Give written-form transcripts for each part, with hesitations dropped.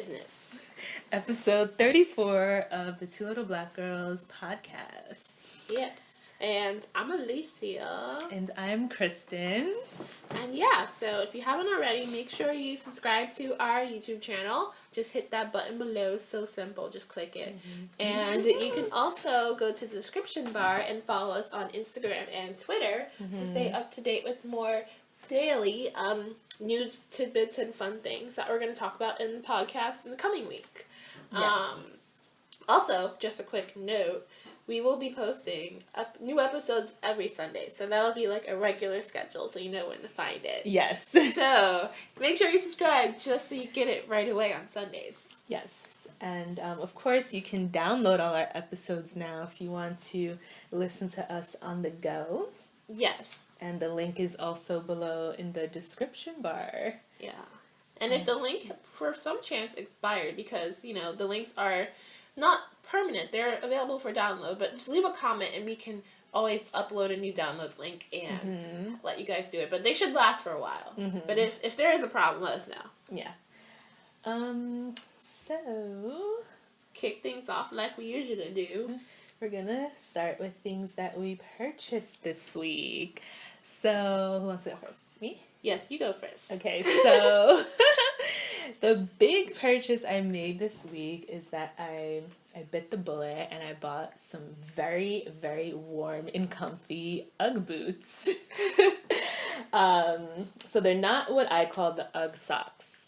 business. Episode 34 of the Two Little Black Girls podcast. Yes. And I'm Alicia. And I'm Kristen. And yeah, so if you haven't already, make sure you subscribe to our YouTube channel. Just hit that button below. It's so simple. Just click it. Mm-hmm. And you can also go to the description bar and follow us on Instagram and Twitter to stay up to date with more daily news, tidbits, and fun things that we're going to talk about in the podcast in the coming week. Yes. Also, just a quick note, we will be posting new episodes every Sunday, so that'll be like a regular schedule, so you know when to find it. Yes. So, make sure you subscribe just so you get it right away on Sundays. Yes. And, of course, you can download all our episodes now if you want to listen to us on the go. Yes. And the link is also below in the description bar. Yeah. And if the link, for some chance, expired, because, the links are not permanent. They're available for download, but just leave a comment and we can always upload a new download link and let you guys do it. But they should last for a while. Mm-hmm. But if there is a problem, let us know. Yeah. So, kick things off like we usually do. We're gonna start with things that we purchased this week. So, who wants to go first? Me? Yes, you go first. Okay, so the big purchase I made this week is that I bit the bullet and I bought some very, very warm and comfy Ugg boots. So they're not what I call the Ugg socks.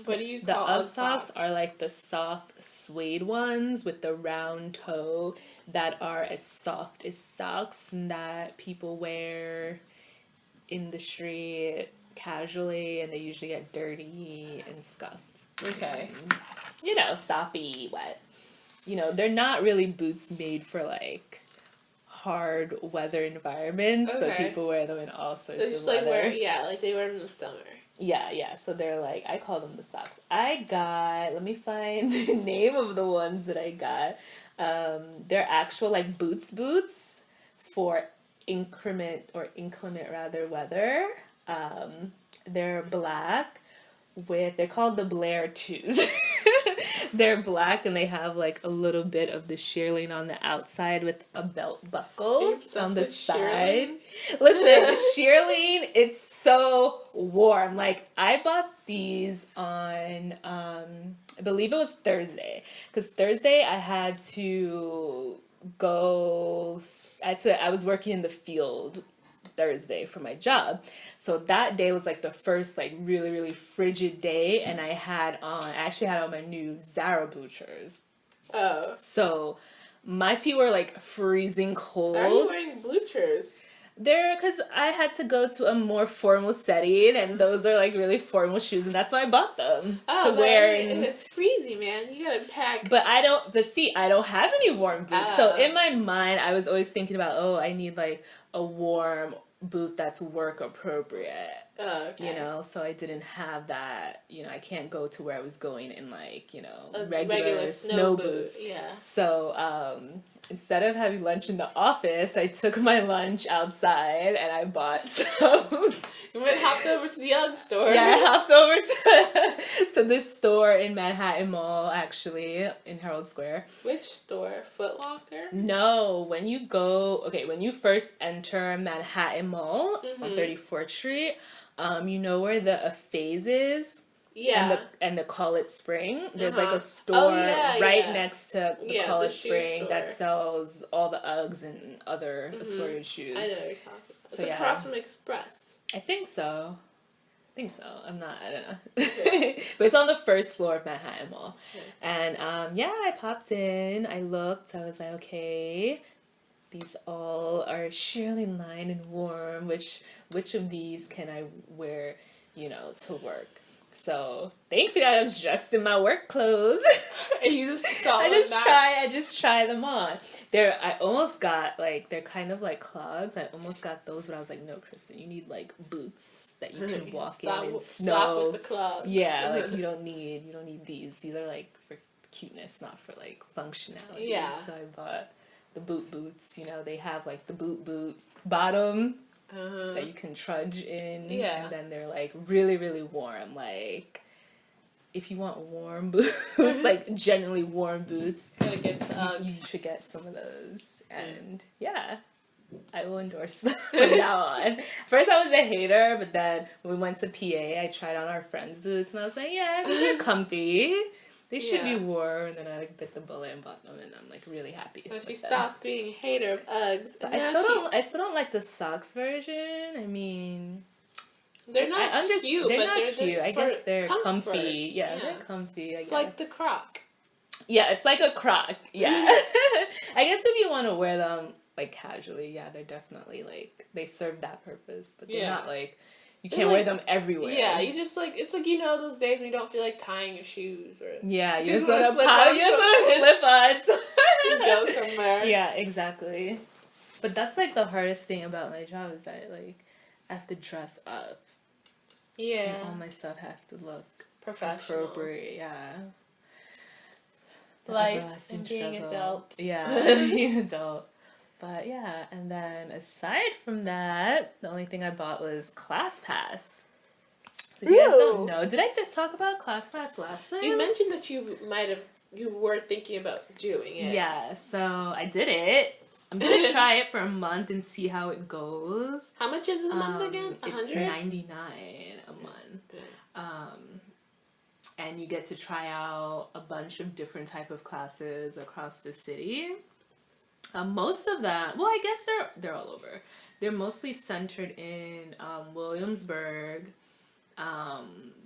What do you call the Ugg socks? Are like the soft suede ones with the round toe that are as soft as socks that people wear in the street casually, and they usually get dirty and scuffed. Okay. Soppy, wet. They're not really boots made for like hard weather environments, but people wear them in all sorts of just weather. Like they wear them in the summer. Yeah, so they're like, I call them the socks. Let me find the name of the ones that I got. They're actual like boots for inclement weather. They're black they're called the Blair 2s. They're black and they have like a little bit of the shearling on the outside with a belt buckle on the side. Listen, shearling, it's so warm. Like, I bought these on, I believe it was Thursday. Because Thursday I had to I was working in the field Thursday for my job. So that day was like the first like really, really frigid day, and I actually had on my new Zara Bluchers. Oh. So my feet were like freezing cold. Why are you wearing Bluchers? They're because I had to go to a more formal setting, and those are like really formal shoes, and that's why I bought them to wear. If it's freezing, man, you gotta pack. But I don't have any warm boots. So in my mind, I was always thinking about, I need like a warm boot that's work appropriate. Oh, okay. So I didn't have that. I can't go to where I was going in like, a regular snow boot. Yeah. So, instead of having lunch in the office, I took my lunch outside and I bought some. You hopped over to the Ugg store. Yeah, I hopped over to this store in Manhattan Mall, actually, in Herald Square. Which store? Foot Locker? No, when you first enter Manhattan Mall on 34th Street, you know where the Phase is? Yeah. And the Call It Spring. There's like a store next to the Call It Spring that sells all the Uggs and other assorted shoes. I know what you're talking about. It's across from Express. I think so. I don't know. Okay. But it's on the first floor of Manhattan Mall. Okay. And I popped in, I looked, I was like, okay, these all are shearling lined and warm. Which of these can I wear, to work? So thankfully I was dressed in my work clothes. And you just saw I just try them on. They're kind of like clogs. I almost got those, but I was like, no, Kristen, you need like boots that you can walk in snow. Stop with the clogs. Yeah, like you don't need these. These are like for cuteness, not for like functionality. Yeah. So I bought the boots. They have like the boot bottom. That you can trudge in, and then they're like really, really warm. Like if you want warm boots, like generally warm boots, Gotta get you should get some of those. And yeah, I will endorse them from now on. First I was a hater, but then when we went to PA, I tried on our friends' boots and I was like, yeah, these are comfy. They should be warm. And then I like bit the bullet and bought them, and I'm like really happy. So she stopped being a hater of Uggs. I still don't like the socks version. I mean, they're not cute, they're but not they're cute. just I guess they're comfort. comfy. Yeah, they're comfy. It's like the Croc. Yeah, it's like a Croc. Yeah. I guess if you want to wear them like casually, yeah, they're definitely like they serve that purpose, but they're not like you can't wear them everywhere. Yeah, you just like it's like those days when you don't feel like tying your shoes or you just want to slip on. Go somewhere. Yeah, exactly. But that's like the hardest thing about my job is that like I have to dress up. Yeah. And all my stuff have to look professional. Appropriate, yeah. Life and being adult. Yeah, being adult. But yeah, and then aside from that, the only thing I bought was ClassPass. So if you guys don't know, did I talk about ClassPass last time? You mentioned that you were thinking about doing it. Yeah, so I did it. I'm gonna try it for a month and see how it goes. How much is it a month again? It's $99 a month. And you get to try out a bunch of different type of classes across the city. Most of them, well, I guess they're all over. They're mostly centered in Williamsburg,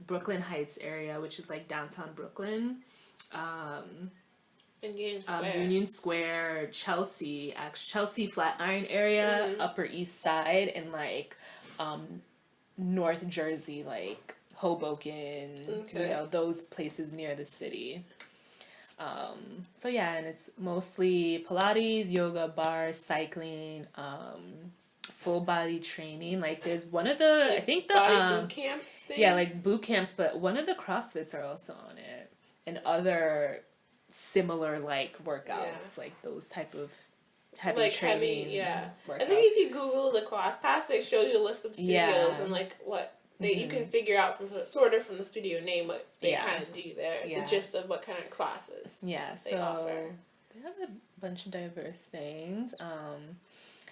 Brooklyn Heights area, which is like downtown Brooklyn. Union Square, Chelsea Flatiron area, Upper East Side, and like North Jersey, like Hoboken, those places near the city. So yeah, and it's mostly Pilates, yoga, bars, cycling, full body training. Like there's one of the I think the body boot camps things? Yeah, like boot camps, but one of the CrossFits are also on it, and other similar like workouts, like those type of heavy training. Workouts. I think if you Google the ClassPass, they show you a list of studios and like what. You can figure out from the studio name what they kind of do there, the gist of what kind of classes they offer. They have a bunch of diverse things,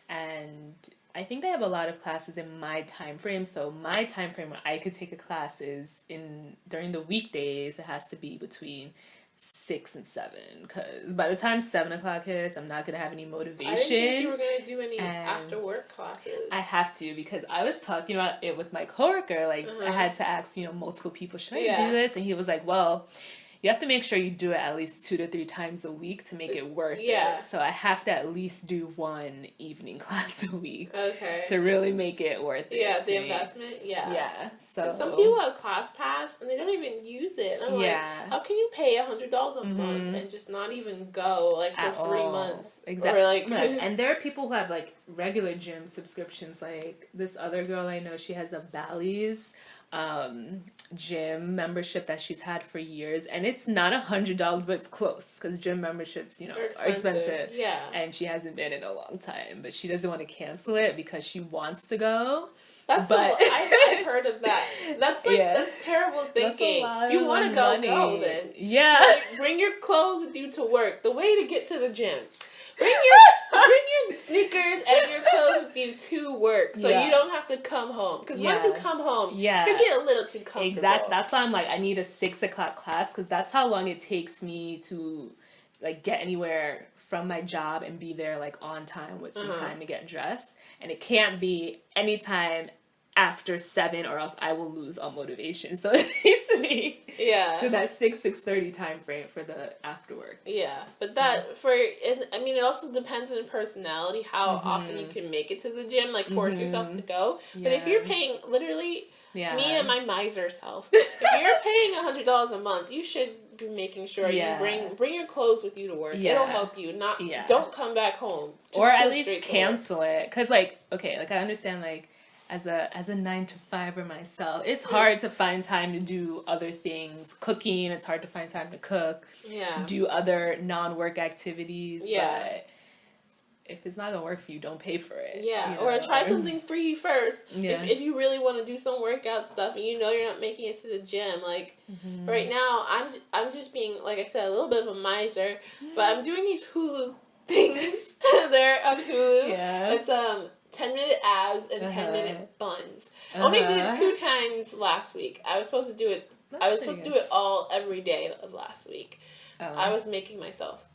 and I think they have a lot of classes in my time frame. So my time frame where I could take a class is during the weekdays. It has to be between 6 and 7, because by the time 7 o'clock hits, I'm not gonna have any motivation. I didn't think you were gonna do any after work classes. I have to, because I was talking about it with my coworker. Like I had to ask, multiple people, should I do this? And he was like, well, you have to make sure you do it at least 2 to 3 times a week to make it worth it. So I have to at least do one evening class a week. Okay. To really make it worth it. Yeah, the investment. Yeah. Yeah. So some people have ClassPass and they don't even use it. And I'm like, how can you pay $100 a month and just not even go like for 3 months? Exactly. Or like, and there are people who have like regular gym subscriptions. Like this other girl I know, she has a Bally's gym membership that she's had for years, and it's not $100, but it's close, because gym memberships are expensive. Yeah. And she hasn't been in a long time, but she doesn't want to cancel it because she wants to go. I've heard of that. That's like that's terrible thinking. If you want to go then. Yeah. Like, bring your clothes with you to work. The way to get to the gym. Bring your sneakers and your clothes with you to work, so you don't have to come home. Because once you come home, you get a little too comfortable. Exactly. That's why I'm like, I need a 6 o'clock class, because that's how long it takes me to like get anywhere from my job and be there like on time with some time to get dressed. And it can't be anytime after 7, or else I will lose all motivation. So it needs to be that 6:30 time frame for the after work. Yeah, but that it also depends on personality how often you can make it to the gym. Like force yourself to go. But if you're paying literally me and my miser self, if you're paying $100 a month, you should be making sure you bring your clothes with you to work. It'll help you. Don't come back home. Just or at least cancel it. Because I understand like. As a 9-to-5er myself, it's hard to find time to do other things. Cooking, it's hard to find time to cook. To do other non-work activities. But if it's not gonna work for you, don't pay for it. Yeah, you or know? try something free first. Yeah. If you really want to do some workout stuff and you know you're not making it to the gym, like right now, I'm just being, like I said, a little bit of a miser, but I'm doing these Hulu things. They're on Hulu. Yeah. It's 10-minute abs and 10-minute buns. I only did it 2 times last week. I was supposed to do it. I was supposed to do it every day of last week. I was making myself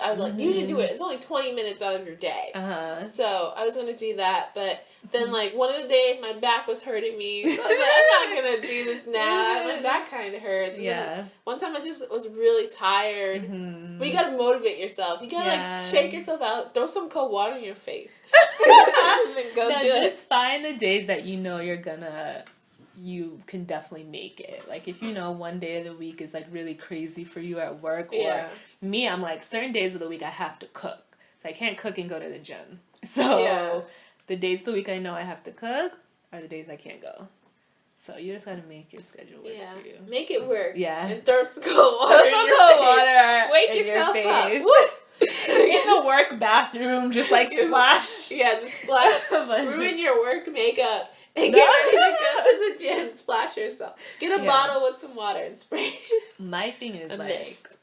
I was like, you should do it. It's only 20 minutes out of your day. So I was gonna do that, but then like one of the days my back was hurting me. So I was like, I'm not gonna do this now. My back kind of hurts. And one time I just was really tired. But you gotta motivate yourself. You gotta like shake yourself out. Throw some cold water in your face. Just find the days that you know you can definitely make it. Like if you know one day of the week is like really crazy for you at work, or me, I'm like certain days of the week I have to cook, so I can't cook and go to the gym. So the days of the week I know I have to cook are the days I can't go. So you just gotta make your schedule work for you. Make it work. Yeah. And throw some cold water. Wake yourself up. In the work bathroom, just like splash. Yeah, just splash. Ruin your work makeup. And get ready to go to the gym, splash yourself. Get a bottle with some water and spray. My thing is mist.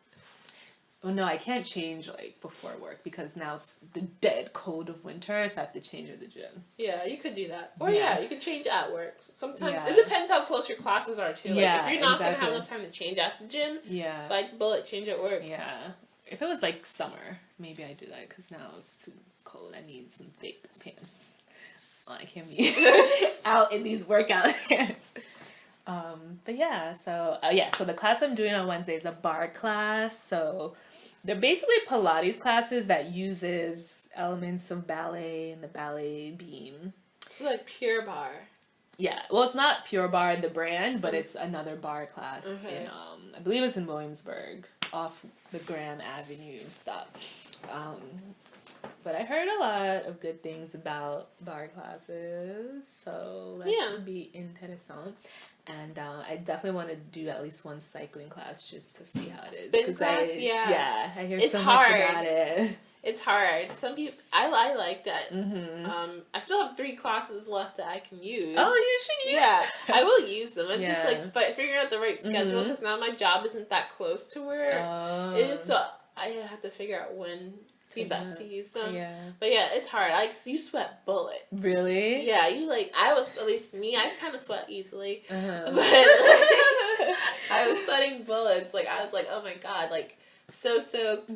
Oh no, I can't change like before work because now it's the dead cold of winter, so I have to change at the gym. Yeah, you could do that. Or you could change at work. Sometimes it depends how close your classes are too. Like if you're not gonna have enough time to change at the gym, bite the bullet, change at work. Yeah. If it was like summer, maybe I'd do that because now it's too cold. I need some thick pants. I can't be out in these workout pants. But yeah, so the class I'm doing on Wednesday is a bar class. So they're basically Pilates classes that uses elements of ballet and the ballet beam. It's like Pure Barre. Yeah, well, it's not Pure Barre, the brand, but it's another bar class in I believe it's in Williamsburg, off the Grand Avenue stop. But I heard a lot of good things about bar classes, so that should be interesting. And I definitely want to do at least one cycling class just to see how it is. Spin class, I hear it's so hard. much about it. It's hard. Some people, I like that. I still have 3 classes left that I can use. Oh, you should use. Yeah, I will use them. It's just like, but figuring out the right schedule because now my job isn't that close to where it is, so I have to figure out when to be best to use them. Yeah. But yeah, it's hard. You sweat bullets. Really? Yeah, at least me, I kind of sweat easily. But I was sweating bullets. Like, I was like, oh my God, like, so soaked.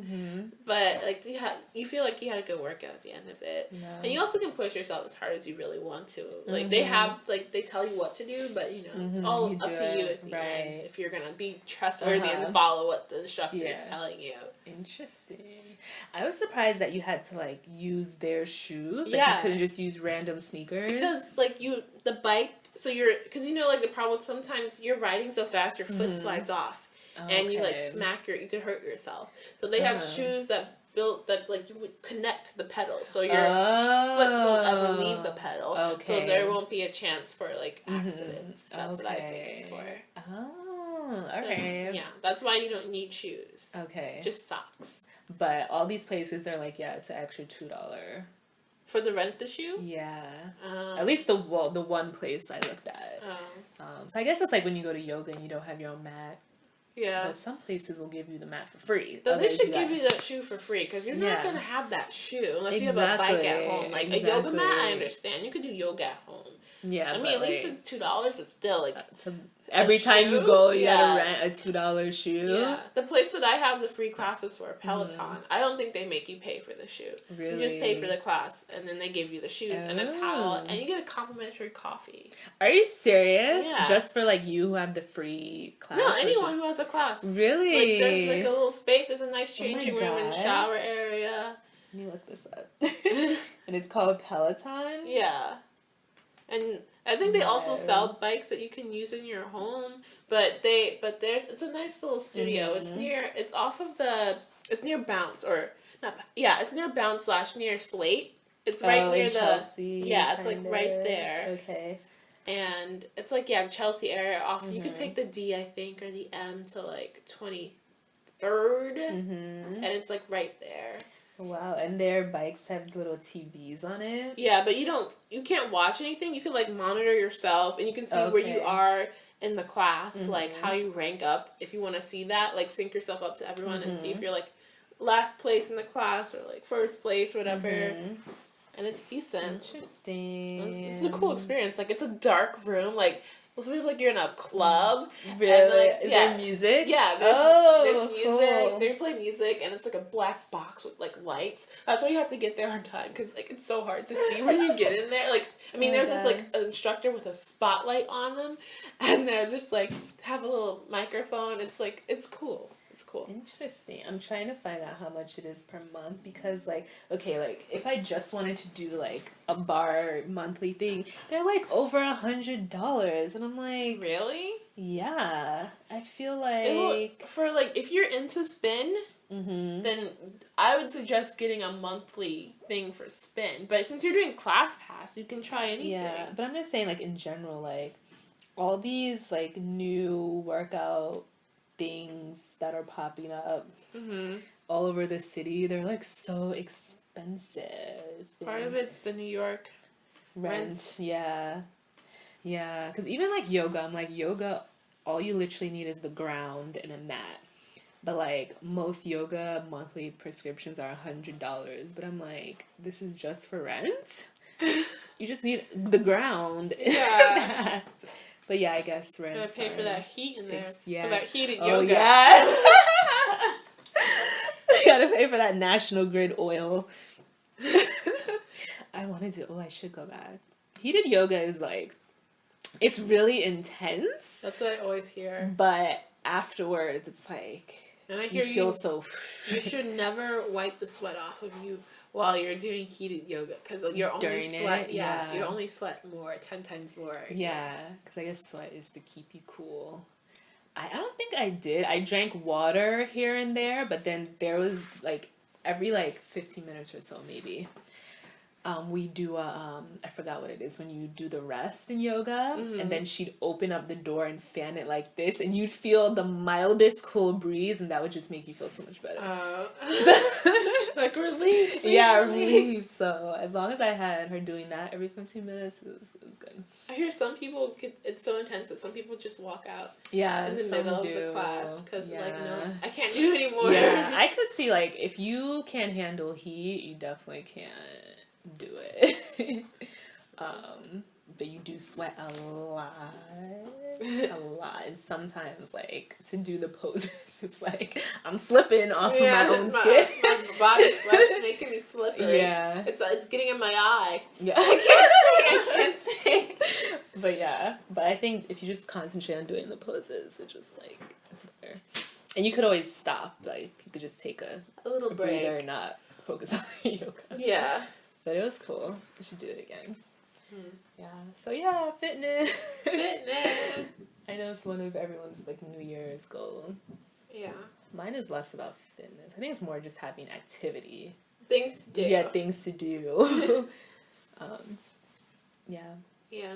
But, like, you feel like you had a good workout at the end of it. No. And you also can push yourself as hard as you really want to. Like, they tell you what to do, but, it's all up to you at the end if you're going to be trustworthy and follow what the instructor is telling you. Interesting. I was surprised that you had to, like, use their shoes. Like, you couldn't just use random sneakers. Because, like, the bike, because, like, the problem sometimes you're riding so fast, your foot slides off. And you, like, you could hurt yourself. So they have shoes that like, you would connect to the pedal. So your foot won't ever leave the pedal. Okay. So there won't be a chance for, like, accidents. That's what I think it's for. Oh, okay. So, yeah, that's why you don't need shoes. Okay. Just socks. But all these places, they're like, it's an extra $2. For the rent the shoe? Yeah. At least the one place I looked at. So I guess it's like when you go to yoga and you don't have your own mat. Yeah. But some places will give you the mat for free. So they should give you that shoe for free because you're not going to have that shoe unless you have a bike at home. Like a yoga mat, I understand. You could do yoga at home. Yeah. I mean, at least it's $2, but still, like, every time you go, you gotta rent a $2 shoe. Yeah. The place that I have the free classes for, Peloton, I don't think they make you pay for the shoe. Really? You just pay for the class, and then they give you the shoes and a towel, and you get a complimentary coffee. Are you serious? Yeah. Just for, like, you who have the free class? No, anyone who has a class. Really? Like, there's, like, a little space. There's a nice changing room and shower area. Let me look this up. And it's called Peloton? Yeah. And I think they also sell bikes that you can use in your home, but it's a nice little studio. It's near Bounce it's near Bounce / near Slate. It's right near the Chelsea, it's like right there. Okay. And it's like the Chelsea area off. You could take the D, I think, or the M to like 23rd, and it's like right there. Wow, and their bikes have little TVs on it? Yeah, but you can't watch anything. You can like monitor yourself and you can see where you are in the class, like how you rank up if you want to see that, like sync yourself up to everyone and see if you're like last place in the class or like first place or whatever. And it's decent. Interesting. It's a cool experience. Like it's a dark room, like it feels like you're in a club. Really? And, like, Is there music? Yeah, there's music. Cool. They play music, and it's like a black box with like lights. That's why you have to get there on time, because like it's so hard to see when you get in there. Like, I mean, there's this like instructor with a spotlight on them, and they're just like have a little microphone. It's like it's cool. It's cool. Interesting. I'm trying to find out how much it is per month because, like, okay, like if I just wanted to do like a bar monthly thing, they're like over $100, and I'm like, Really? yeah. I feel like for like if you're into spin, then I would suggest getting a monthly thing for spin. But since you're doing class pass, you can try anything. Yeah, but I'm just saying, like in general, like all these like new workout things that are popping up all over the city, they're like so expensive. Part of it's the New York rent. Yeah, because even like yoga, I'm like, yoga, all you literally need is the ground and a mat, but like most yoga monthly prescriptions are $100, but I'm like, this is just for rent. You just need the ground. Yeah. But yeah, I guess rent. Gotta pay for that heat in there. Yeah. For that heated Oh, yoga. yeah. Gotta pay for that National Grid oil. I should go back. Heated yoga is like, it's really intense. That's what I always hear. But afterwards, it's like, and I hear you feel so... You should never wipe the sweat off of you while you're doing heated yoga, because you're only During sweat. it, Yeah, you only sweat more, 10 times more. Yeah, because I guess sweat is to keep you cool. I don't think I did. I drank water here and there, but then there was like every like 15 minutes or so maybe. We do I forgot what it is when you do the rest in yoga, and then she'd open up the door and fan it like this, and you'd feel the mildest cool breeze, and that would just make you feel so much better. Like relief. Yeah, relief. So as long as I had her doing that every 15 minutes, it was good. I hear some people it's so intense that some people just walk out. Yeah, in the some middle do. of the class because Yeah. like no, I can't do it anymore. Yeah, I could see like if you can't handle heat, you definitely can't do it. But you do sweat a lot, and sometimes like to do the poses, it's like I'm slipping off of my own skin. My body sweat's making me slippery. Yeah, it's getting in my eye. Yeah, I can't see. but I think if you just concentrate on doing the poses, it's just like it's better. And you could always stop, like you could just take a little break breather and not focus on the yoga. Yeah. But it was cool. We should do it again. Yeah. So yeah, fitness. Fitness. I know it's one of everyone's like New Year's goal. Yeah. Mine is less about fitness. I think it's more just having activity. Things to do. Yeah, things to do. Yeah. Yeah.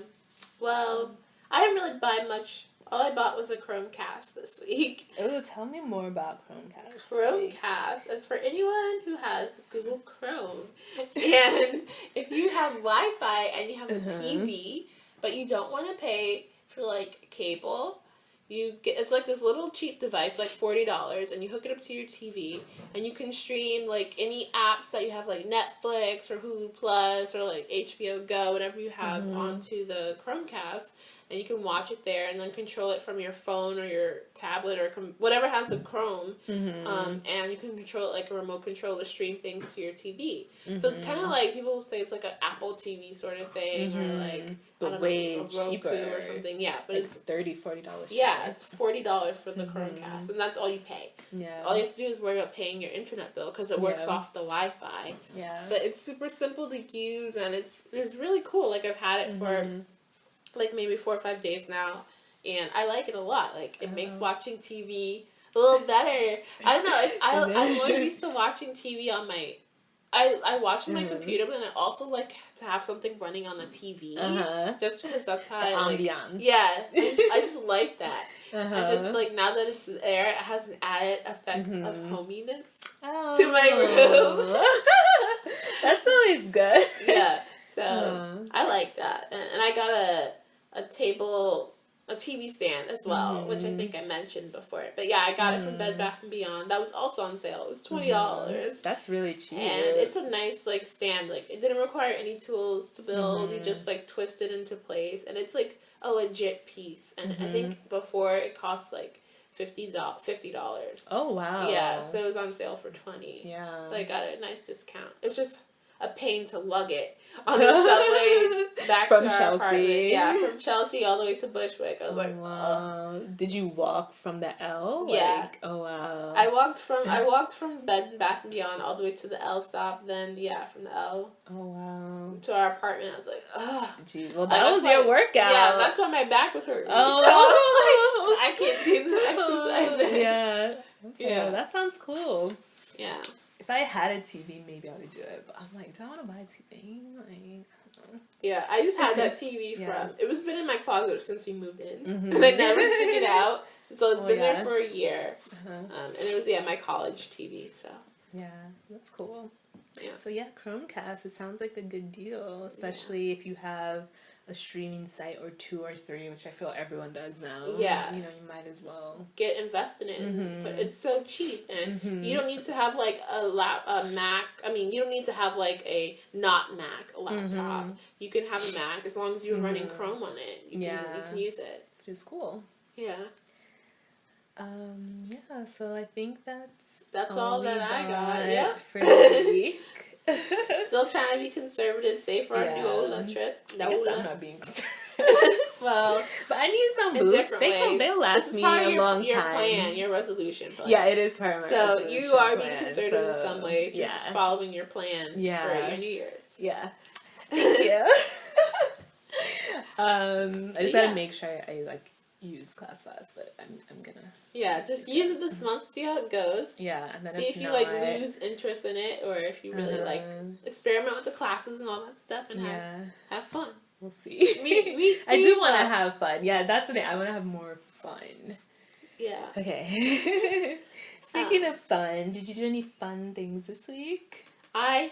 Well, I didn't really buy much. All I bought was a Chromecast this week. Oh, tell me more about Chromecast. Chromecast is for anyone who has Google Chrome. And if you have Wi-Fi and you have a TV, but you don't want to pay for like cable, it's like this little cheap device, like $40, and you hook it up to your TV, and you can stream like any apps that you have, like Netflix or Hulu Plus or like HBO Go, whatever you have, onto the Chromecast. And you can watch it there and then control it from your phone or your tablet or whatever has the Chrome. And you can control it like a remote control to stream things to your TV. So it's kind of like, people say it's like an Apple TV sort of thing or like, but way a Roku cheaper or something. Yeah, but like it's $30-$40. Yeah, it's $40 for the Chromecast, and that's all you pay. Yeah. All you have to do is worry about paying your internet bill because it works off the Wi-Fi. Yeah. But it's super simple to use, and it's really cool. Like I've had it for like maybe 4 or 5 days now, and I like it a lot. Like it makes watching TV a little better. I don't know. I'm always used to watching TV on my. I watch on my computer, but then I also like to have something running on the TV, just because that's how I like. Ambiance. Yeah, I just like that. I just like now that it's there, it has an added effect of hominess. to my room. That's always good. Yeah, so I like that. And I got a TV stand as well, which I think I mentioned before. But yeah, I got it from Bed Bath & Beyond. That was also on sale. It was $20. That's really cheap. And it's a nice, like, stand. Like, it didn't require any tools to build. You just, like, twist it into place. And it's, like, a legit piece. And I think before it cost, like, $50. Oh, wow. Yeah, so it was on sale for $20. Yeah. So I got a nice discount. It was just a pain to lug it on the subway back From to our Chelsea. apartment. Yeah, from Chelsea all the way to Bushwick. I was like, wow. ugh. Did you walk from the L? Yeah. Like, oh, wow. I walked from Bed Bath & Beyond all the way to the L stop. Then from the L. Oh, wow. To our apartment. I was like, ugh. Gee, well, that was your workout. Yeah, that's why my back was hurting. Oh. So I can't do the exercise. Yeah. Okay, Yeah. well, that sounds cool. Yeah. If I had a TV, maybe I would do it. But I'm like, do I want to buy a TV? Like, I don't know. Yeah, I just had that TV Yeah. from. It was been in my closet since we moved in, and I never took it out. So it's been there for a year, and it was my college TV. So yeah, that's cool. Yeah. So yeah, Chromecast. It sounds like a good deal, especially if you have a streaming site or 2 or 3, which I feel everyone does now. Yeah. You know, you might as well get invested in, but it's so cheap, and you don't need to have like a Mac. I mean, you don't need to have like a not Mac laptop. You can have a Mac as long as you're running Chrome on it. You can use it, which is cool. Yeah. Yeah. So I think that's all that I got. Yep. For the week. Still trying to be conservative, save for our NOLA trip. I guess I'm not being conservative. Well, but I need some in boots. different ways. They'll last me a long your time. Plan, your resolution plan. Yeah, it is part of my So resolution you are being plan, conservative in some ways. You're just following your plan for your New Year's. Yeah. Thank you. I just gotta make sure I like use ClassPass, but I'm gonna. Yeah, just use it this month. See how it goes. Yeah, and then see if you like lose interest in it, or if you really like experiment with the classes and all that stuff, and have fun. We'll see. I do want to have fun. Yeah, that's the thing. I want to have more fun. Yeah. Okay. Speaking of fun, did you do any fun things this week? I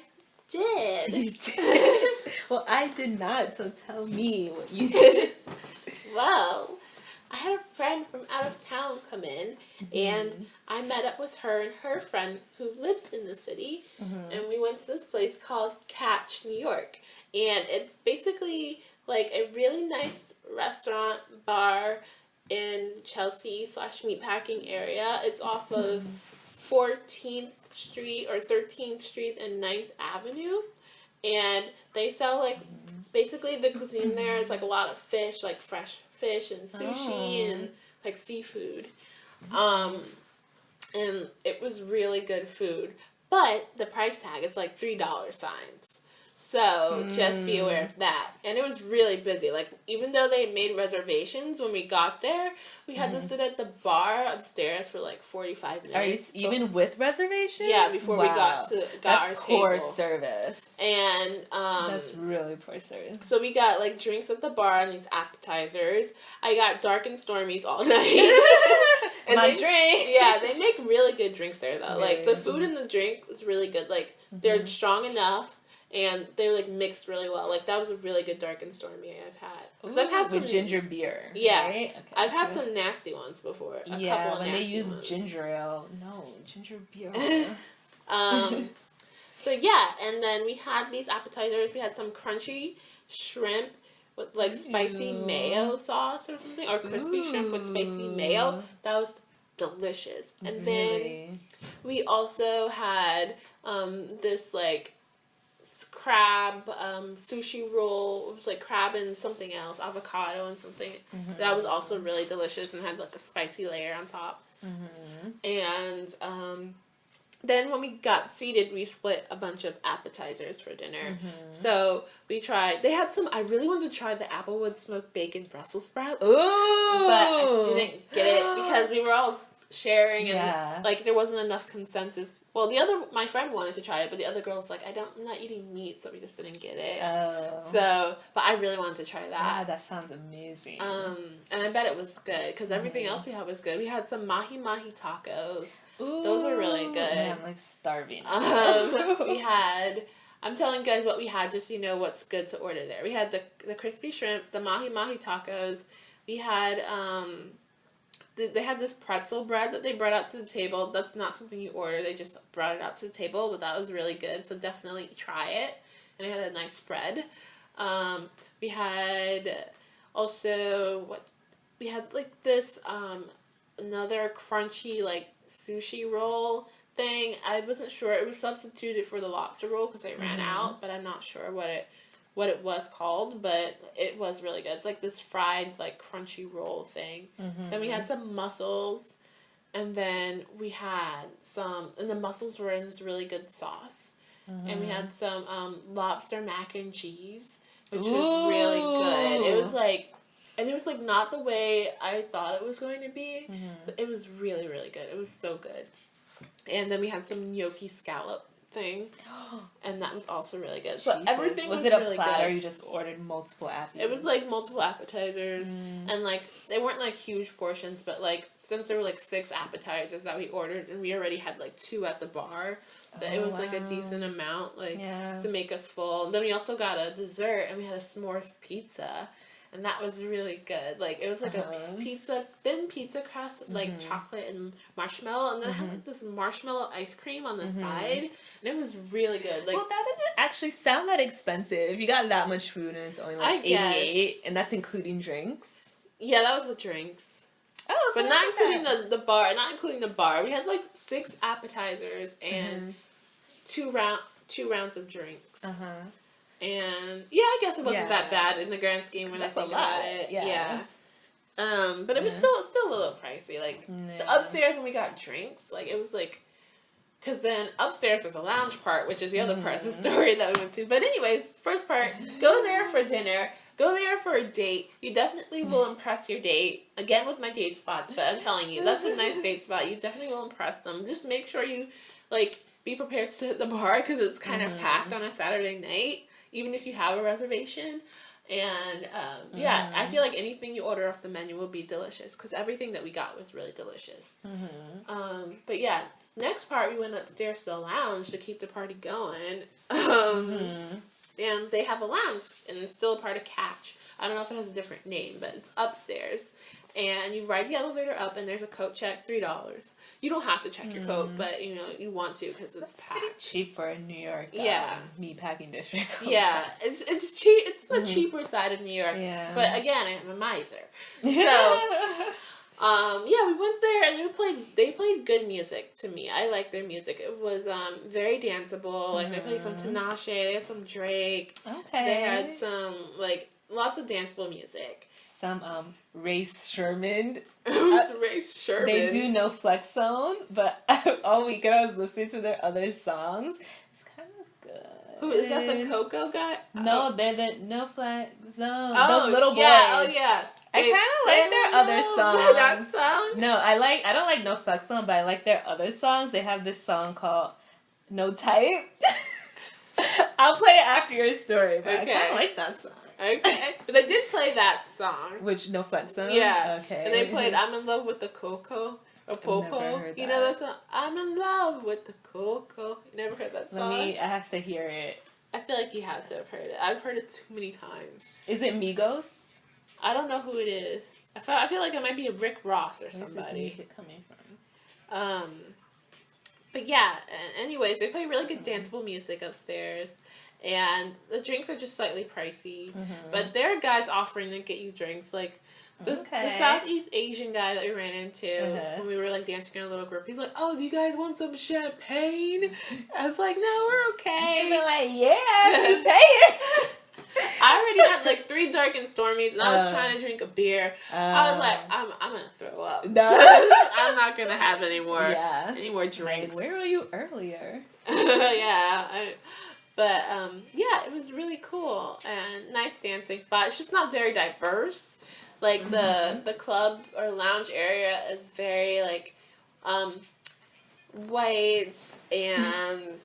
did. You did? Well, I did not, so tell me what you did. Well, I had a friend from out of town come in, and I met up with her and her friend who lives in the city, and we went to this place called Catch, New York. And it's basically like a really nice restaurant bar in Chelsea / meatpacking area. It's off of 14th Street or 13th Street and 9th Avenue. And they sell like, basically the cuisine there is like a lot of fish, like fresh fish and sushi and like seafood. And it was really good food. But the price tag is like $3 signs. So just be aware of that. And it was really busy. Like, even though they made reservations when we got there, we had to sit at the bar upstairs for like 45 minutes. Are you even with reservations? Yeah, before we got our table. Poor service. And that's really poor service. So we got like drinks at the bar and these appetizers. I got dark and stormies all night. And My drink. Yeah, they make really good drinks there though. Really? Like the food and the drink was really good. Like they're strong enough. And they like mixed really well. Like that was a really good dark and stormy I've had. Because I've had some with ginger beer. Yeah, right? Okay, I've had some nasty ones before. A couple of when nasty they use ones. ginger ale. No, ginger beer. So yeah, and then we had these appetizers. We had some crunchy shrimp with like spicy mayo sauce or something, or crispy shrimp with spicy mayo. That was delicious. And then we also had this like crab sushi roll. It was like crab and something else, avocado and something. That was also really delicious and had like a spicy layer on top. And then when we got seated, we split a bunch of appetizers for dinner. So we tried, they had some, I really wanted to try the Applewood smoked bacon Brussels sprouts. Ooh! But I didn't get it because we were all sharing, and Yeah. like there wasn't enough consensus. Well, my friend wanted to try it, but the other girl's like, I'm not eating meat, so we just didn't get it. Oh. So, but I really wanted to try that. Yeah, that sounds amazing. And I bet it was good because everything else we had was good. We had some mahi tacos. Ooh, Those were really good. Man, I'm like starving. We had. I'm telling you guys what we had, just so you know what's good to order there. We had the crispy shrimp, the mahi tacos. We had they had this pretzel bread that they brought out to the table. That's not something you order. They just brought it out to the table, but that was really good. So definitely try it. And they had a nice spread. We had also we had like this another crunchy like sushi roll thing. I wasn't sure. It was substituted for the lobster roll because I ran out, but I'm not sure what it was called, but it was really good. It's like this fried like crunchy roll thing. Then we had some mussels, and then we had and the mussels were in this really good sauce. And we had some lobster mac and cheese, which was really good. It was like, and it was like not the way I thought it was going to be, but it was really, really good. It was so good. And then we had some gnocchi scallop thing, and that was also really good. So everything was it a really platter? good. You just ordered multiple appetizers. It was like multiple appetizers, and like they weren't like huge portions, but like since there were like 6 appetizers that we ordered, and we already had like 2 at the bar, that it was like a decent amount to make us full. And then we also got a dessert, and we had a s'mores pizza. And that was really good. Like, it was like a thin pizza crust with, like, chocolate and marshmallow. And then it had, like, this marshmallow ice cream on the side. And it was really good. Like, well, that doesn't actually sound that expensive. You got that much food, and it's only, like, $88. And that's including drinks? Yeah, that was with drinks. Oh, so but not including the bar. Not including the bar. We had, like, 6 appetizers and 2 rounds of drinks. And yeah, I guess it wasn't that bad in the grand scheme when I think about it. Yeah. But it was still a little pricey. Like the upstairs when we got drinks, like it was like, because then upstairs there's a lounge part, which is the other part of the story that we went to. But anyways, first part, go there for dinner. Go there for a date. You definitely will impress your date. Again with my date spots, but I'm telling you, that's a nice date spot. You definitely will impress them. Just make sure you like be prepared to sit at the bar because it's kind of packed on a Saturday night. Even if you have a reservation. And, yeah, I feel like anything you order off the menu will be delicious. Because everything that we got was really delicious. But, yeah, next part, we went upstairs to the lounge to keep the party going. And they have a lounge. And it's still a part of Catch. I don't know if it has a different name, but it's upstairs. And you ride the elevator up, and there's a coat check, $3. You don't have to check your coat, but, you know, you want to because it's packed. Pretty cheap for a New York meatpacking district. Yeah, it's cheap. It's the cheaper side of New York. Yeah. But, again, I'm a miser. So, yeah, we went there, and they played good music to me. I liked their music. It was very danceable. Like, they played some Tinashe, they had some Drake. Okay. They had some, like, lots of danceable music. Some Ray Sherman. Who's Ray Sherman? They do No Flex Zone, but all weekend I was listening to their other songs. It's kind of good. Who is that? The Coco guy? No, they're the No Flex Zone. Oh, those little boys. Yeah, oh yeah. I kind of like their other songs. That song? No, I don't like No Flex Zone, but I like their other songs. They have this song called No Type. I'll play it after your story, but I kind of like that song. Okay. But they did play that song. Which, No Flex Zone? Yeah. Okay. And they played I'm in Love with the Coco. Or Popo. You know that song? I'm in love with the Coco. You never heard that song? I have to hear it. I feel like you have to have heard it. I've heard it too many times. Is it Migos? I don't know who it is. I feel like it might be Rick Ross or somebody. Where's this music coming from? But yeah, anyways, they play really good danceable music upstairs. And the drinks are just slightly pricey. But there are guys offering to get you drinks. Like, the Southeast Asian guy that we ran into when we were, like, dancing in a little group. He's like, oh, do you guys want some champagne? I was like, no, we're okay. You'd be like, yeah, pay it. I already had, like, 3 dark and stormies, and I was trying to drink a beer. I was like, I'm going to throw up. No. I'm not going to have any more drinks. Like, where were you earlier? But, yeah, it was really cool and nice dancing spot. It's just not very diverse. Like, the club or lounge area is very, like, white and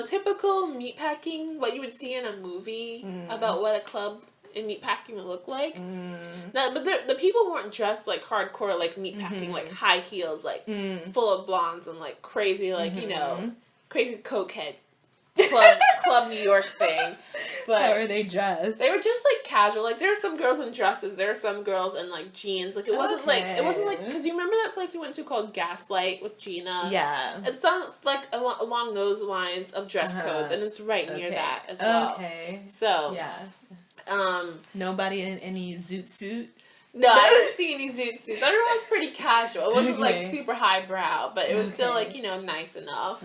typical meatpacking, what you would see in a movie about what a club in meatpacking would look like. Now, but the people weren't dressed like hardcore like meatpacking, like high heels, like full of blondes and like crazy, like crazy cokehead club New York thing. But how are they dressed? They were just like casual. Like there were some girls in dresses. There were some girls in like jeans. Like it wasn't like because you remember that place we went to called Gaslight with Gina. Yeah, it sounds like along those lines of dress codes, and it's right near that as well. Okay, so yeah. Nobody in any zoot suit. No, I didn't see any zoot suits. Everyone was pretty casual. It wasn't like super highbrow, but it was still like nice enough.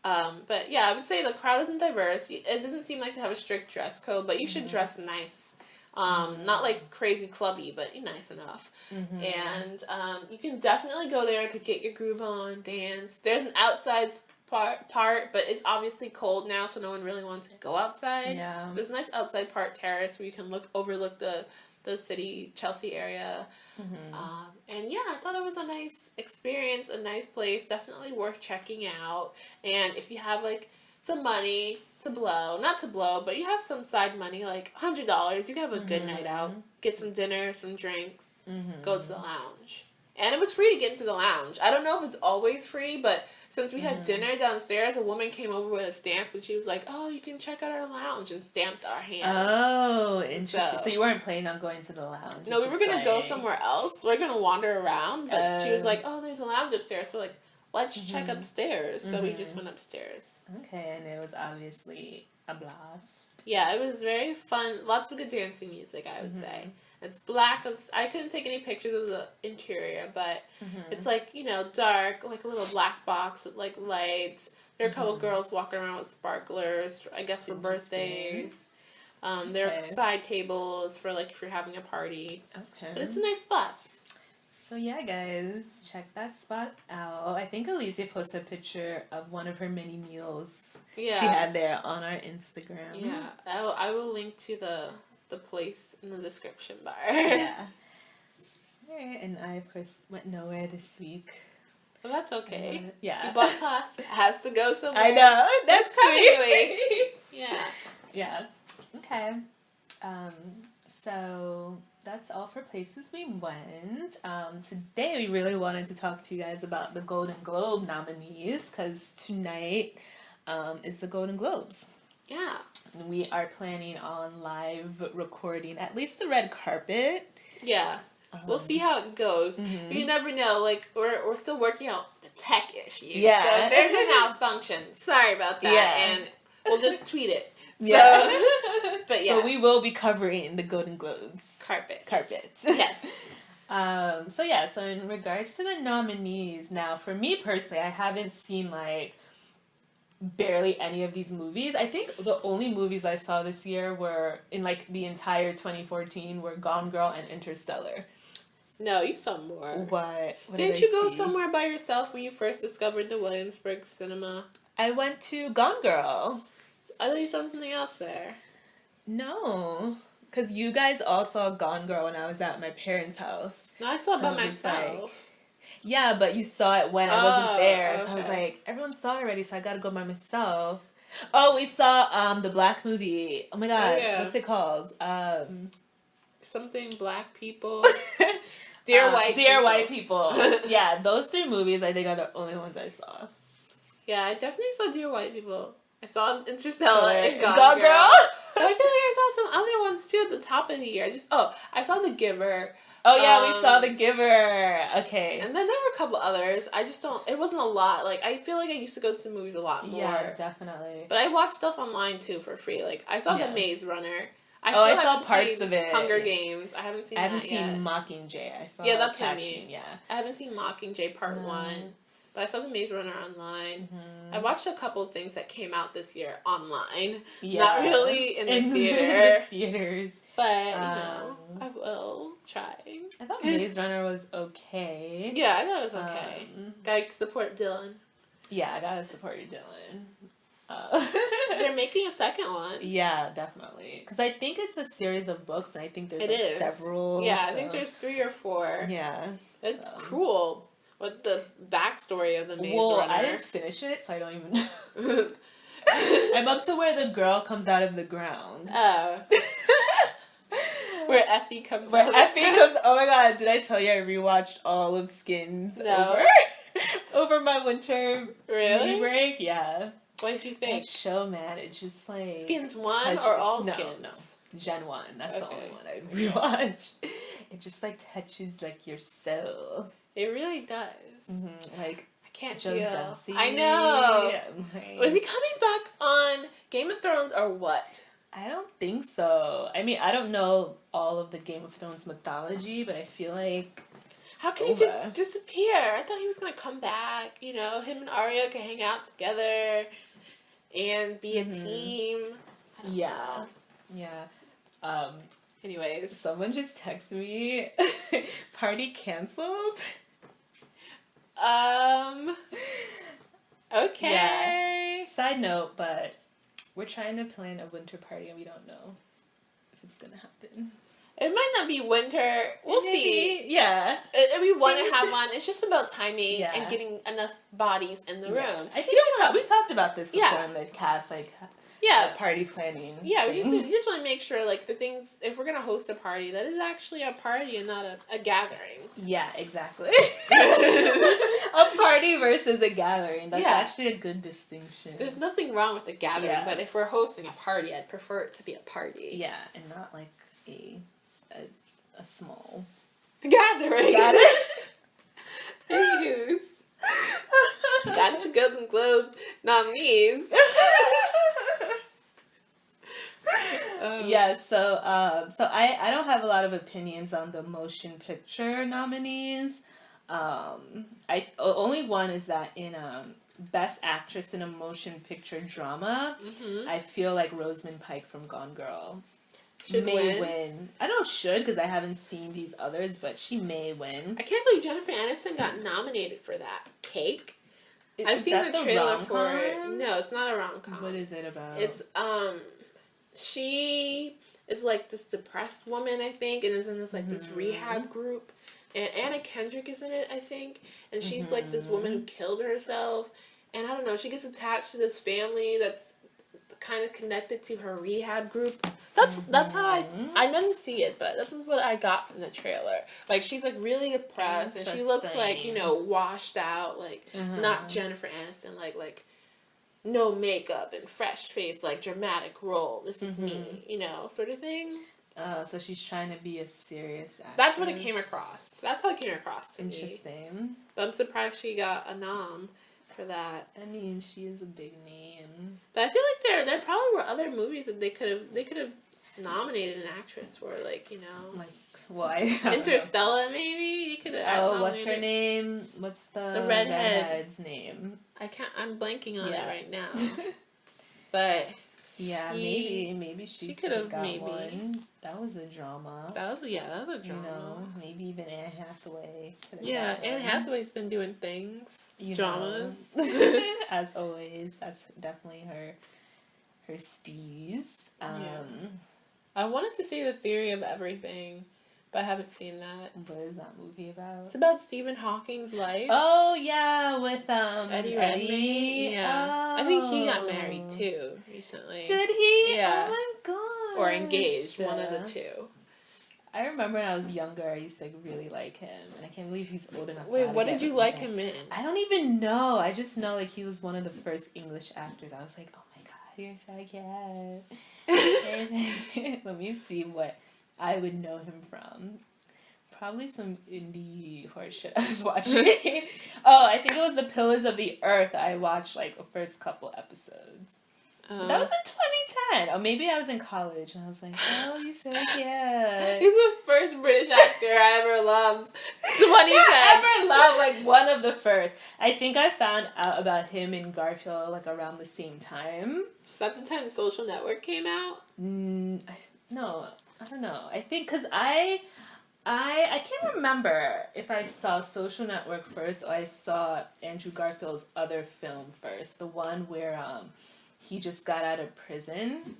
But yeah, I would say the crowd isn't diverse. It doesn't seem like to have a strict dress code, but you should dress nice. Not like crazy clubby, but nice enough. And you can definitely go there to get your groove on, dance. There's an outside part, but it's obviously cold now, so no one really wants to go outside. Yeah. There's a nice outside part terrace where you can overlook the city, Chelsea area. And yeah, I thought it was a nice experience, a nice place, definitely worth checking out. And if you have like some money to blow, not to blow, but you have some side money, like $100, you can have a good night out, get some dinner, some drinks, go to the lounge. And it was free to get into the lounge. I don't know if it's always free, but since we had dinner downstairs, a woman came over with a stamp and she was like, "Oh, you can check out our lounge," and stamped our hands. Oh, interesting. So you weren't planning on going to the lounge? No, we were going to go somewhere else. We're going to wander around, but she was like, "Oh, there's a lounge upstairs." So like, let's check upstairs. So we just went upstairs. Okay, and it was obviously a blast. Yeah, it was very fun. Lots of good dancing music, I would say. It's black. I couldn't take any pictures of the interior, but it's like, dark, like a little black box with like lights. There are a couple girls walking around with sparklers, I guess for birthdays. There are side tables for like if you're having a party. Okay. But it's a nice spot. So yeah, guys, check that spot out. I think Alicia posted a picture of one of her mini meals she had there on our Instagram. Yeah, I will link to the place in the description bar. Yeah. Alright, and I of course went nowhere this week. Well, that's okay. Yeah. You bought class. It has to go somewhere. I know. That's sweet. Yeah. Yeah. Okay. So that's all for places we went. Today we really wanted to talk to you guys about the Golden Globe nominees because tonight is the Golden Globes. Yeah. We are planning on live recording at least the red carpet. Yeah. We'll see how it goes. You never know. Like, we're still working out the tech issues. Yeah. So if there's a malfunction, sorry about that. Yeah. And we'll just tweet it. So, yeah. But yeah. But we will be covering the Golden Globes. Carpets. Yes. So in regards to the nominees, now for me personally, I haven't seen like barely any of these movies. I think the only movies I saw this year were in like the entire 2014 were Gone Girl and Interstellar. No, you saw more. What Didn't you go somewhere by yourself when you first discovered the Williamsburg cinema? I went to Gone Girl. I thought you saw something else there. No, because you guys all saw Gone Girl when I was at my parents' house. No, I saw it by myself. Yeah, but you saw it when I wasn't there, so I was like, everyone saw it already, so I gotta go by myself. Oh, we saw the black movie. Oh my god, what's it called? Something Black People. Dear White People. Yeah, those three movies I think are the only ones I saw. Yeah, I definitely saw Dear White People. I saw Interstellar and Gone Girl. But I feel like I saw some other ones too at the top of the year. I saw The Giver. Oh yeah, we saw The Giver. Okay. And then there were a couple others. It wasn't a lot. Like, I feel like I used to go to the movies a lot more. Yeah, definitely. But I watched stuff online too for free. Like, I saw The Maze Runner. I saw parts of it. Hunger Games. I haven't seen Mockingjay. I saw that's Catching, Yeah. I haven't seen Mockingjay Part 1. But I saw The Maze Runner online. I watched a couple of things that came out this year online. Yeah. Not really in the theater. Theaters. But, I will try. I thought Maze Runner was okay. Yeah, I thought it was okay. Gotta support Dylan. Yeah, I gotta support you, Dylan. They're making a second one. Yeah, definitely. Because I think it's a series of books, and I think there's several. Yeah, I think there's 3 or 4. Yeah. It's cruel. What the backstory of the Maze Well, Runner? I didn't finish it, so I don't even know. I'm up to where the girl comes out of the ground. Oh. Where Effie comes Where out. Effie comes... Oh my god, did I tell you I rewatched all of Skins over my winter mini break? Yeah. What did you think? That show, man, it's just like... Skins 1 or all Skins? No. Gen 1. That's the only one I'd rewatch. It just like touches like your soul. It really does. Mm-hmm. Like... Can't Joe feel. Dempsey. I know. Like, was he coming back on Game of Thrones or what? I don't think so. I mean, I don't know all of the Game of Thrones mythology, but I feel like how can he just disappear? I thought he was gonna come back. You know, him and Arya can hang out together and be a team. I don't know. Yeah. Anyways, someone just texted me. Party canceled. Okay. Yeah. Side note, but we're trying to plan a winter party and we don't know if it's gonna happen. It might not be winter. We'll see. Yeah. We want to have one. It's just about timing and getting enough bodies in the room. I think we talked about this before in the cast, like party planning. Yeah, we just want to make sure like the things, if we're gonna host a party, that is actually a party and not a gathering. Yeah, exactly. A party versus a gathering. That's actually a good distinction. There's nothing wrong with a gathering, but if we're hosting a party, I'd prefer it to be a party. Yeah, and not like a small gathering. Anywho's. Got to Golden Globe nominees. Yeah, so I don't have a lot of opinions on the motion picture nominees. Only one is that in Best Actress in a Motion Picture Drama, I feel like Rosamund Pike from Gone Girl may win. I don't know should because I haven't seen these others, but she may win. I can't believe Jennifer Aniston got nominated for that. Cake. I've seen the trailer for it. No, it's not a rom-com. What is it about? It's she is like this depressed woman, I think, and is in this like this rehab group. And Anna Kendrick is in it, I think. And she's like this woman who killed herself. And I don't know, she gets attached to this family that's kind of connected to her rehab group. That's how I didn't see it, but this is what I got from the trailer. Like, she's like really depressed and she looks like, you know, washed out, like not Jennifer Aniston, like no makeup and fresh face, like dramatic role. This is me, you know, sort of thing. So she's trying to be a serious actress. That's what it came across. That's how it came across to me. Interesting. But I'm surprised she got a nom for that. I mean, she is a big name. But I feel like there probably were other movies that they could have nominated an actress for, like, you know, like why? Interstellar, maybe you could have. Oh, what's her name? What's the redhead's name? I'm blanking on it right now. But yeah, maybe she could have got one. That was a drama. That was a drama. You know, maybe even Anne Hathaway. Yeah, Anne Hathaway's been doing things, dramas. As always, that's definitely her steez. I wanted to see The Theory of Everything, but I haven't seen that. What is that movie about? It's about Stephen Hawking's life. Oh yeah, with Eddie Redmayne. Yeah, oh. I think he got married too recently. Did he? Yeah. Oh my god. Or engaged, one of the two. I remember when I was younger, I used to really like him, and I can't believe he's old enough. Wait, what did you like him in? I don't even know. I just know like he was one of the first English actors. I was like, oh my god, you're so cute. Let me see what I would know him from. Probably some indie horse shit I was watching. Oh, I think it was The Pillars of the Earth. I watched like the first couple episodes. That was in 2010. Or maybe I was in college and I was like, oh, you're so cute. He's the first British actor I ever loved. 2010. Ever loved, like one of the first. I think I found out about him in Garfield like around the same time. Was that the time Social Network came out? No, I don't know. I think because I can't remember if I saw Social Network first or I saw Andrew Garfield's other film first. The one where he just got out of prison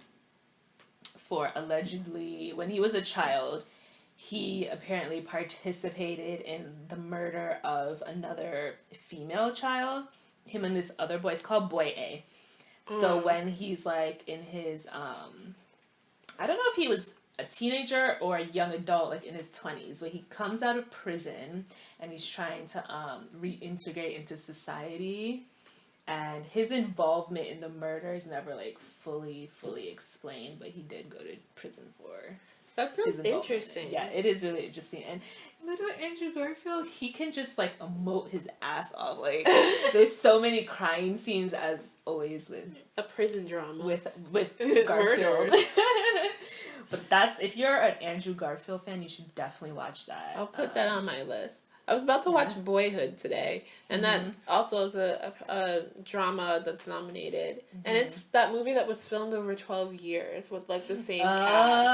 for allegedly, when he was a child, he apparently participated in the murder of another female child. Him and this other boy. It's called Boy A. So when he's like in his I don't know if he was a teenager or a young adult, like in his 20s, but he comes out of prison and he's trying to reintegrate into society. And his involvement in the murder is never like fully explained, but he did go to prison for. That sounds interesting. Yeah, it is really interesting. And little Andrew Garfield, he can just like emote his ass off. Like there's so many crying scenes as always with a prison drama with Garfield. But that's, if you're an Andrew Garfield fan, you should definitely watch that. I'll put that on my list. I was about to watch Boyhood today, and that also is a drama that's nominated. And it's that movie that was filmed over 12 years with like the same cast.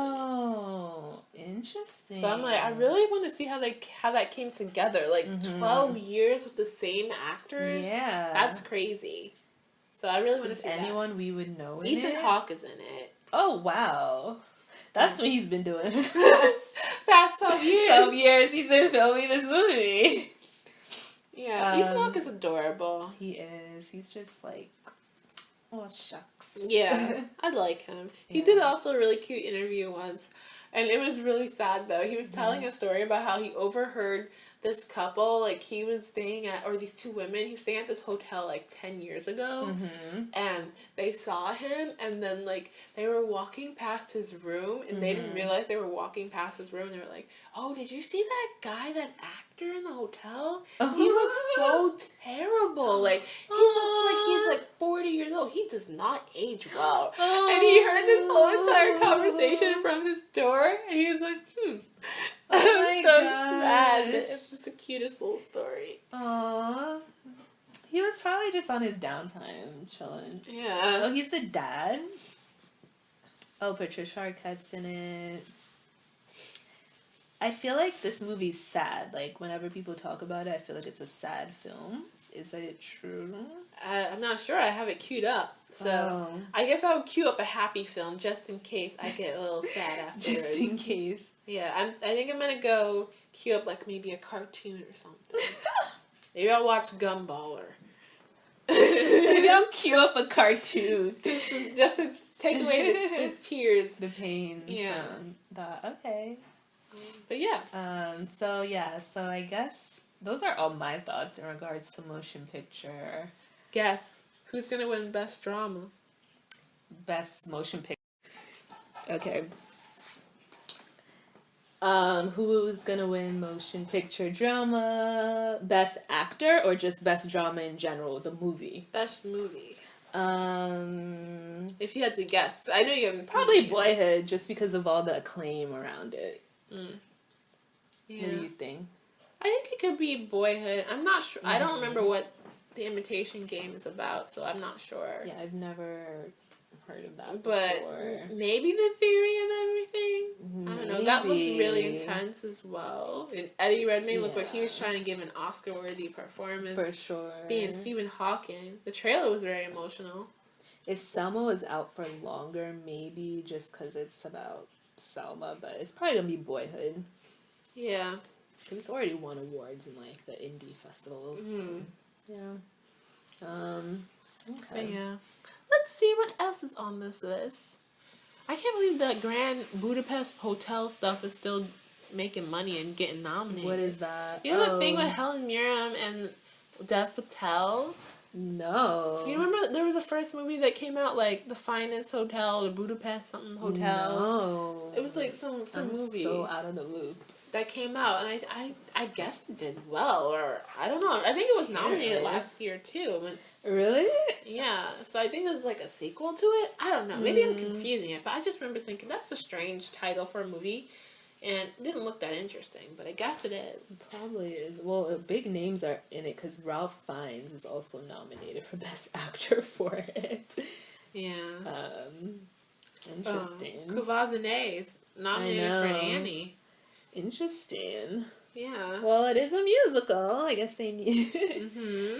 Oh, interesting. So I'm like, I really want to see how that came together. Like 12 years with the same actors. Yeah, that's crazy. So I really want to see anyone we would know. Ethan Hawke is in it. Oh wow. That's what he's been doing. Past 12 years. 12 years he's been filming this movie. Yeah, Ethan Hawke is adorable. He is. He's just like, oh shucks. Yeah, I like him. He did also a really cute interview once. And it was really sad though. He was telling a story about how he overheard this couple, like he was staying at, or these two women, he was staying at this hotel like 10 years ago, and they saw him, and then like they were walking past his room, and they didn't realize they were walking past his room, and they were like, oh, did you see that guy, that actor in the hotel? He looks so terrible. Like, he looks like he's like 40 years old. He does not age well. And he heard this whole entire conversation from his door, and he was like, Oh my so gosh. sad. It's just the cutest little story. Aww. He was probably just on his downtime, chilling. Yeah. Oh, he's the dad? Oh, Patricia Arquette's in it. I feel like this movie's sad. Like, whenever people talk about it, I feel like it's a sad film. Is that true? I'm not sure. I have it queued up. So I guess I'll queue up a happy film just in case I get a little sad afterwards. Just in case. Yeah, I think I'm going to go queue up like maybe a cartoon or something. Maybe I'll watch Gumballer. Maybe I'll queue up a cartoon. just to take away the tears. The pain. Yeah. Okay. But yeah. So I guess those are all my thoughts in regards to motion picture. Guess who's going to win Best Drama? Best motion picture. Okay. Who's gonna win motion picture drama? Best actor or just best drama in general? The movie. Best movie. If If you had to guess, I know you haven't seen probably it yet. Boyhood, just because of all the acclaim around it. Yeah. What do you think? I think it could be Boyhood. I'm not sure. I don't remember what The Imitation Game is about, so I'm not sure. Yeah, I've never heard of that But before. maybe The Theory of Everything. I don't know. That looked really Maybe. intense as well. And Eddie Redmayne looked like he was trying to give an Oscar-worthy performance. For sure. Being Stephen Hawking. The trailer was very emotional. If Selma was out for longer, maybe just because it's about Selma, but it's probably gonna be Boyhood. Yeah. It's already won awards in like the indie festivals. Yeah. But Okay. yeah. Let's see what else is on this list. I can't believe that Grand Budapest Hotel stuff is still making money and getting nominated. What is that? You know the thing with Helen Mirren and Dev Patel? No. You remember there was a first movie that came out, like The Finest Hotel or Budapest something hotel? No. It was like some movie So out of the loop. that came out, and I guess it did well, or I don't know. I think it was nominated last year too. Really? Yeah, so I think there's like a sequel to it. I don't know. Maybe I'm confusing it, but I just remember thinking that's a strange title for a movie, and it didn't look that interesting. But I guess it is. It probably is. Well, big names are in it because Ralph Fiennes is also nominated for Best Actor for it. Yeah. Interesting. Kuvazine is nominated for Annie. Interesting. Yeah. Well, it is a musical. I guess they need.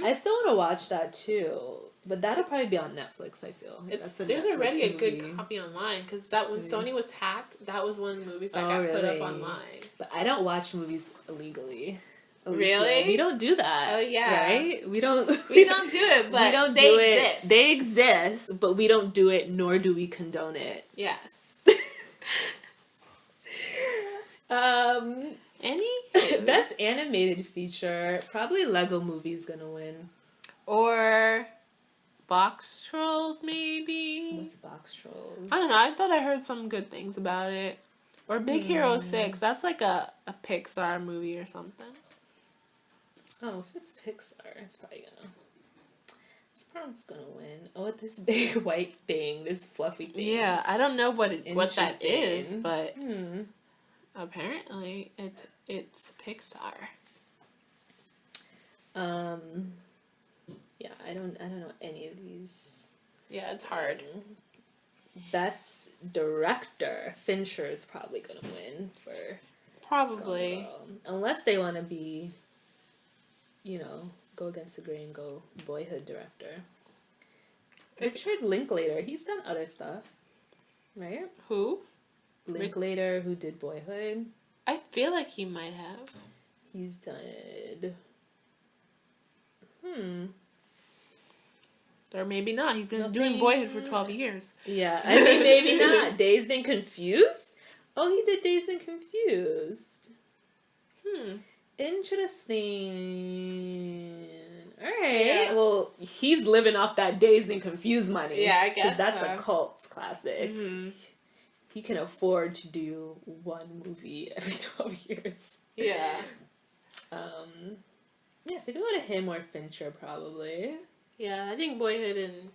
I still want to watch that too. But that'll probably be on Netflix, I feel. There's Netflix already a good movie. copy online, because that when Sony was hacked, that was one of the movies that Oh, got put up really? online. But I don't watch movies illegally. Alicia. Really? We don't do that. Oh, yeah. Right? We don't do it, but we don't they do exist. it. They exist, but we don't do it, nor do we condone it. Yes. Any best animated feature, probably Lego Movie's gonna win. Or Box Trolls, maybe? What's Box Trolls? I don't know. I thought I heard some good things about it. Or Big Hero 6. That's like a Pixar movie or something. Oh, if it's Pixar, it's probably gonna win. Oh, this big white thing, this fluffy thing. Yeah, I don't know what that is, but apparently it's Pixar. Yeah, I don't know any of these. Yeah, it's hard. Best director, Fincher is probably gonna win for Probably. unless they want to be, go against the grain, go Boyhood director. Richard Linklater, he's done other stuff, right? Who? Linklater, who did Boyhood. I feel like he might have. He's done. Or maybe not. He's been doing Boyhood for 12 years. Yeah, I mean, maybe not. Dazed and Confused? Oh, he did Dazed and Confused. Interesting. Alright. Yeah. Well, he's living off that Dazed and Confused money. Yeah, I guess that's so. a cult classic. Mm-hmm. He can afford to do one movie every 12 years. Yeah. Yeah, so go to him or Fincher, probably. Yeah, I think Boyhood and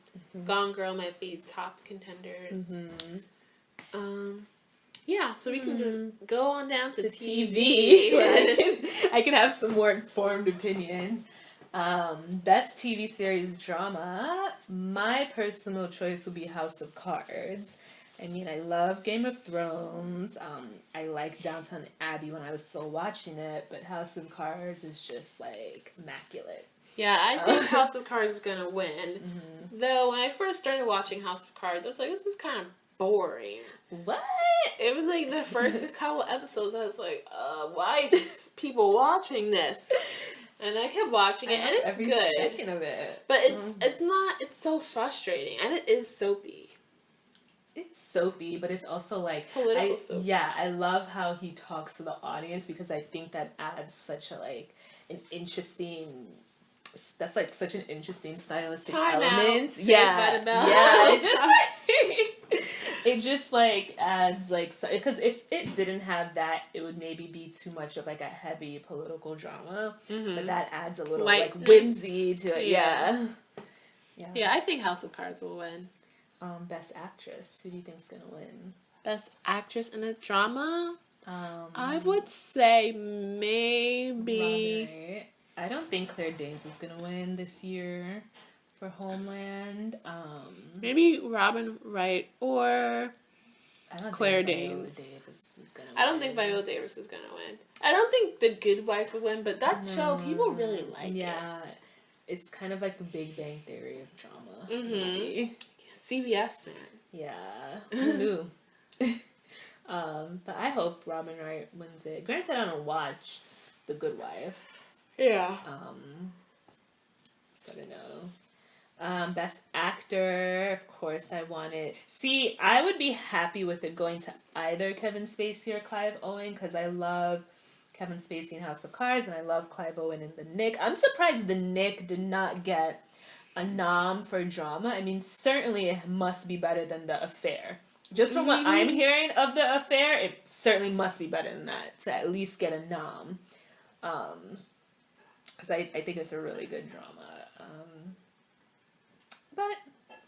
Gone Girl might be top contenders. Yeah, so we can just go on down to TV. I can have some more informed opinions. Best TV series drama. My personal choice would be House of Cards. I mean, I love Game of Thrones. I like Downton Abbey when I was still watching it, but House of Cards is just like immaculate. Yeah, I think House of Cards is gonna win. Though when I first started watching House of Cards, I was like, this is kind of boring. What? It was like the first couple episodes, I was like, why is people watching this? And I kept watching it, and it's every good. second of it. But it's not. It's so frustrating, and it is soapy. It's soapy, but it's also like it's political soap. Yeah, I love how he talks to the audience because I think that adds such a an interesting. That's like such an interesting stylistic element. Yeah, it just like adds like because if it didn't have that, it would maybe be too much of like a heavy political drama. But that adds a little like whimsy to it. Yeah. I think House of Cards will win. Best actress. Who do you think's gonna win? Best actress in a drama. I would say maybe. Robin. I don't think Claire Danes is gonna win this year for Homeland. Maybe Robin Wright or Claire Danes. I don't think Viola Davis is gonna win. I don't think The Good Wife would win, but that show people really like it. Yeah, it's kind of like the Big Bang Theory of drama. CBS, man. Yeah, who knew? But I hope Robin Wright wins it. Granted, I don't watch The Good Wife. Yeah. So I don't know. Best actor, of course I want it. See, I would be happy with it going to either Kevin Spacey or Clive Owen because I love Kevin Spacey in House of Cards and I love Clive Owen in The Knick. I'm surprised The Knick did not get a nom for drama. I mean, certainly it must be better than The Affair. Just from what I'm hearing of The Affair, it certainly must be better than that to at least get a nom. Because I think it's a really good drama. But,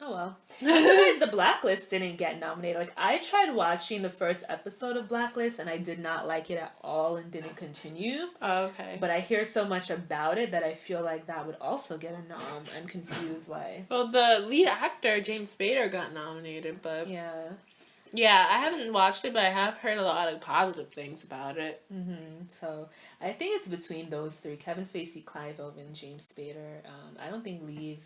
oh well. I'm surprised The Blacklist didn't get nominated. Like, I tried watching the first episode of Blacklist and I did not like it at all and didn't continue. Oh, okay. But I hear so much about it that I feel like that would also get a nom. I'm confused why. Well, the lead actor, James Spader, got nominated, but... Yeah. Yeah, I haven't watched it, but I have heard a lot of positive things about it. So, I think it's between those three. Kevin Spacey, Clive Owen, James Spader. I don't think Leave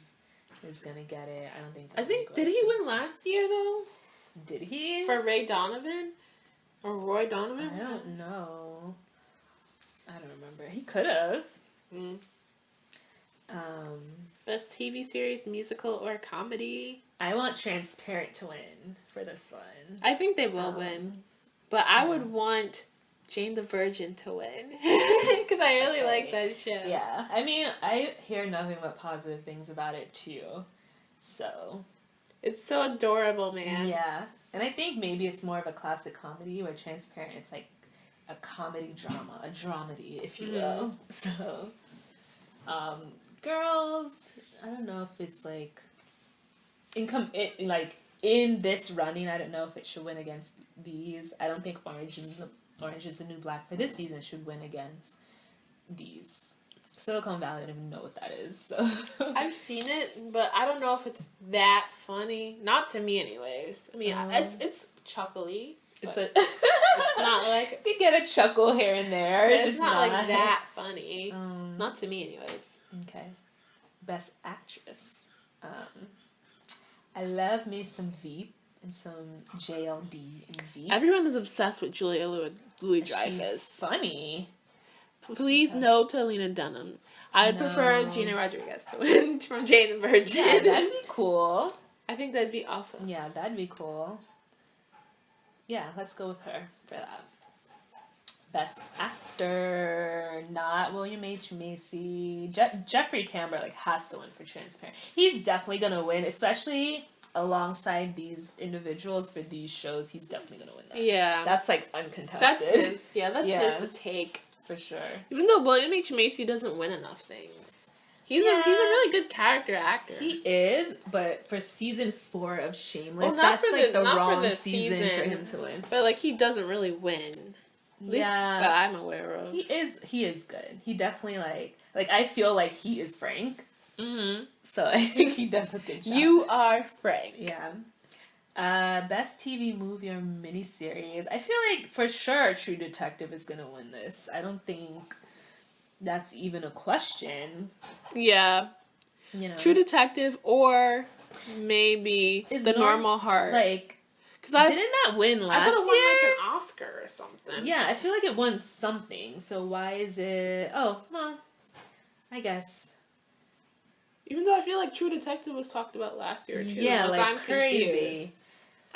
is gonna get it. I don't think. I think, did he win last year though? Did he? For Ray Donovan? Or Roy Donovan? I don't know. I don't remember. He could have. Mm. Best TV series, musical, or comedy? I want Transparent to win for this one. I think they will win. But I would want Jane the Virgin to win. Because I really like that show. Yeah. I mean, I hear nothing but positive things about it, too. So. It's so adorable, man. Yeah. And I think maybe it's more of a classic comedy, where Transparent, it's like a comedy drama, a dramedy, if you will. So, girls, I don't know if it's like, in this running, I don't know if it should win against these. I don't think Orange is the New Black for this season should win against these. Silicon Valley, I don't even know what that is. So. I've seen it, but I don't know if it's that funny. Not to me, anyways. I mean, it's chuckly. It's not like you get a chuckle here and there. It's not like that funny. Not to me, anyways. Okay. Best actress. I love me some Veep and some JLD and Veep. Everyone is obsessed with Julia Louis-Dreyfus. She's funny. Please no to Lena Dunham. I'd prefer Gina Rodriguez to win from Jane the Virgin. Yeah, that'd be cool. I think that'd be awesome. Yeah, that'd be cool. Yeah, let's go with her for that. Best actor, not William H. Macy. Jeffrey Tambor has to win for Transparent. He's definitely gonna win, especially alongside these individuals for these shows. He's definitely gonna win that. Yeah, that's uncontested. That's his. Yeah, that's his to take for sure. Even though William H. Macy doesn't win enough things. He's a really good character actor. He is, but for season 4 of Shameless, that's the wrong season for him to win. But he doesn't really win. At least that I'm aware of. He is good. He definitely I feel like he is Frank. Mm-hmm. So I think he does a good job. You are Frank. Yeah. Best TV movie or miniseries. I feel like for sure True Detective is gonna win this. I don't think that's even a question. Yeah. True Detective or maybe The Normal Heart. Because didn't that win last year? I thought it won an Oscar or something. Yeah, I feel like it won something. So why is it? Oh, well, I guess. Even though I feel like True Detective was talked about last year too. Yeah, I'm crazy. Confused.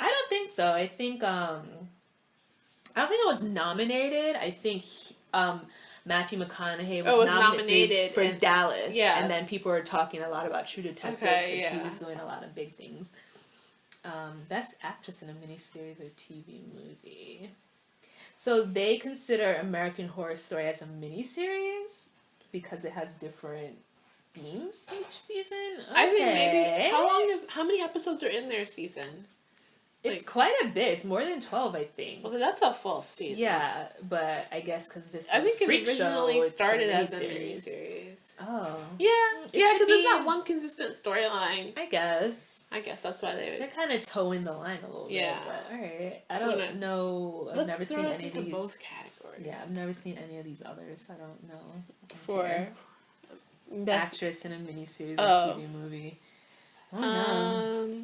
I don't think so. I think I don't think it was nominated. I think Matthew McConaughey was nominated for Dallas. Yeah, and then people were talking a lot about True Detective because he was doing a lot of big things. Best actress in a miniseries or TV movie. So they consider American Horror Story as a miniseries because it has different themes each season. Okay. I think maybe how many episodes are in their season? It's quite a bit. It's more than 12, I think. Well, that's a full season. Yeah, but I guess because this I think it originally started as a miniseries. Oh. Yeah, because there's not one consistent storyline. I guess that's why they're kind of towing the line a little bit. But all right, I don't know. I've never seen any of these. Both categories. Yeah, I've never seen any of these others. I don't know. For best actress in a miniseries or TV movie. Oh no.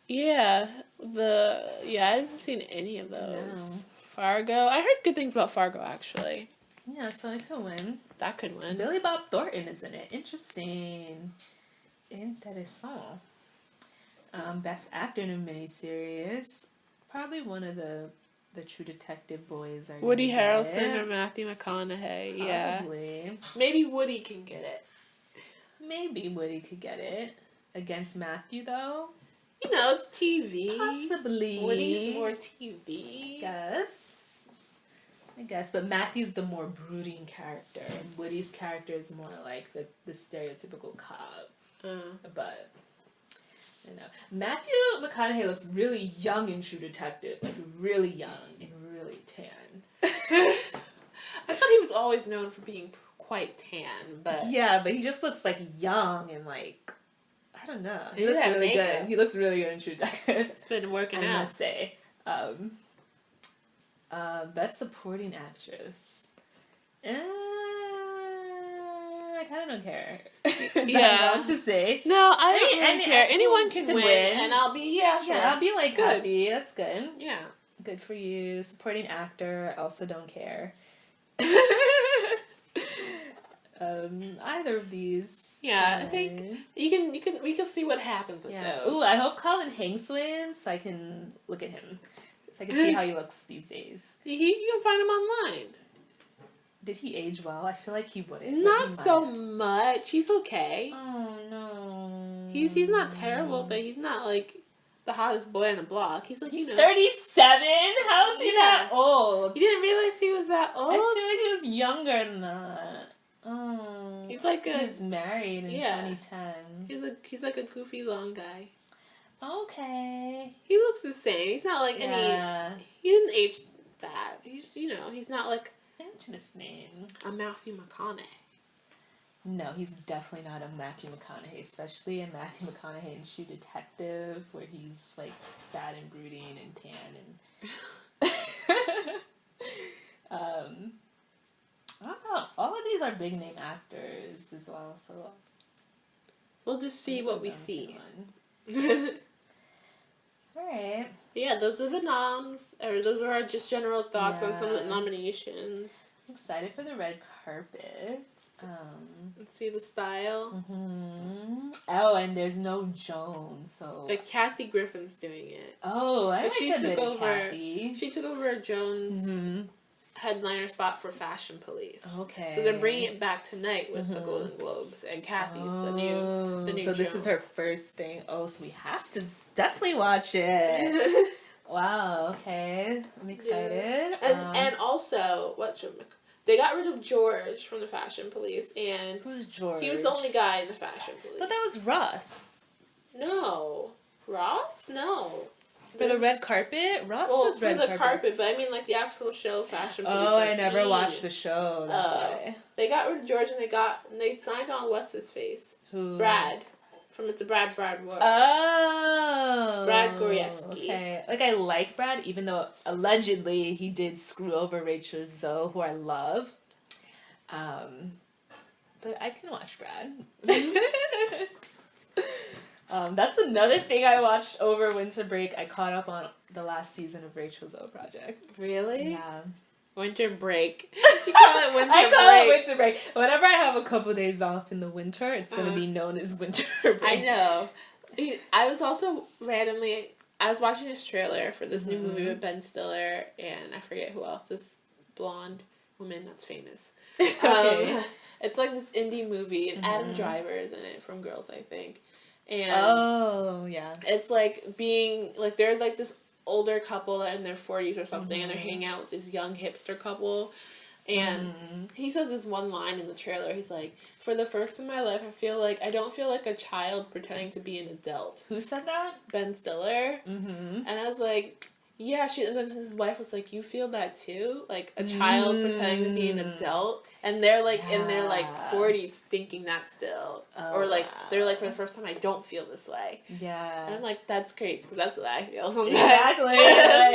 Yeah, I haven't seen any of those. No. Fargo. I heard good things about Fargo actually. Yeah, so it could win. That could win. Billy Bob Thornton is in it. Interesting. Interessant. Best actor in a miniseries. Probably one of the True Detective boys are Woody Harrelson or Matthew McConaughey. Yeah. Probably. Maybe Woody can get it. Maybe Woody could get it. Against Matthew though. It's TV. Possibly. Woody's more TV. I guess, but Matthew's the more brooding character, and Woody's character is more like the stereotypical cop. But, Matthew McConaughey looks really young in True Detective, really young and really tan. I thought he was always known for being quite tan, but... Yeah, but he just looks, young and, I don't know. He looks really good. He looks really good in True Detective. It's been working out. I must say. Best Supporting Actress. I kind of don't care. Is that Yeah. wrong to say? No, I don't really care. Anyone can can win, and I'll be sure. Yeah, I'll be like Good. happy. That's good. Yeah. Good for you. Supporting actor. Also don't care. Either of these. Yeah, I think we can see what happens with those. Ooh, I hope Colin Hanks wins so I can look at him. So I can see how he looks these days. You can find him online. Did he age well? I feel like he wouldn't. Not so much. He's okay. Oh no. He's not terrible, but he's not like the hottest boy on the block. He's like, he's 37? How is he that old? You didn't realize he was that old? I feel like he was younger than that. Oh. He's like He's married in 2010. He's like a goofy long guy. Okay. He looks the same. He's not like any. He didn't age bad. He's not like. Interesting. A Matthew McConaughey. No, he's definitely not a Matthew McConaughey, especially in Matthew McConaughey in True Detective, where he's like sad and brooding and tan and. I don't know. All of these are big name actors as well, so. We'll just see what we see. Alright. Yeah, those are the noms, or those are our just general thoughts on some of the nominations. I'm excited for the red carpet. Let's see the style. Mm-hmm. Oh, and there's no Joan, so. Like Kathy Griffin's doing it. Oh, I like she a took bit of over. Kathy. She took over Joan's headliner spot for Fashion Police. Okay. So they're bringing it back tonight with the Golden Globes, and Kathy's the new. So this is her first thing. Oh, so we have to definitely watch it. Wow. Okay, I'm excited. Yeah. And also, they got rid of George from the Fashion Police, and who's George? He was the only guy in the Fashion Police. But that was Ross. No, Ross? No. For the red carpet? Ross was red carpet. For the carpet, but I mean like the actual show Fashion Police. Oh, I never watched the show. That's why. They got rid of George and they signed on what's his face? Who? Brad. From It's a Brad Ward. Oh. Brad Gorieski. Okay. Like I like Brad, even though allegedly he did screw over Rachel Zoe, who I love. But I can watch Brad. That's another thing I watched over winter break. I caught up on the last season of Rachel's O Project. Really? Yeah. Winter break. You call it winter break. I call it winter break. Whenever I have a couple days off in the winter, it's going to be known as winter break. I know. I was also randomly... I was watching this trailer for this new movie with Ben Stiller and I forget who else. This blonde woman that's famous. Okay. It's like this indie movie and Adam Driver is in it from Girls, I think. And it's like being like they're like this older couple in their 40s or something and they're hanging out with this young hipster couple and he says this one line in the trailer. He's like, for the first time in my life I don't feel like a child pretending to be an adult. Who said that? Ben Stiller. And I was like, yeah, and then his wife was like, you feel that too? Like a child pretending to be an adult? And they're like in their like 40s thinking that still. Or like they're like, for the first time I don't feel this way. Yeah. And I'm like, that's crazy because that's what I feel sometimes. Exactly.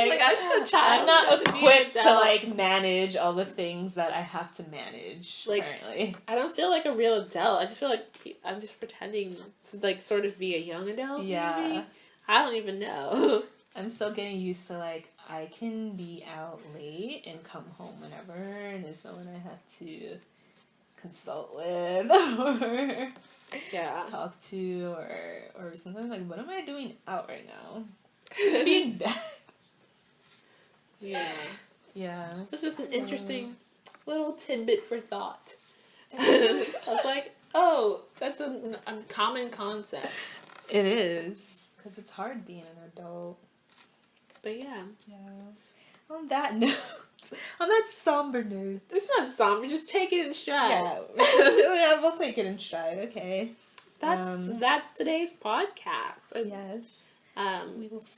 like I'm a child. I'm not equipped to like manage all the things that I have to manage currently. I don't feel like a real adult. I just feel like I'm just pretending to like sort of be a young adult. Yeah. Maybe? I don't even know. I'm still getting used to, like, I can be out late and come home whenever, and there's no one I have to consult with or talk to, or sometimes, like, what am I doing out right now? Just being dead. Yeah. Yeah. This is an interesting little tidbit for thought. I was like, oh, that's a common concept. It is. Because it's hard being an adult. But yeah. On that note, on that somber note. It's not somber, just take it in stride. Yeah, we'll take it in stride, okay. That's today's podcast. Yes. We will see.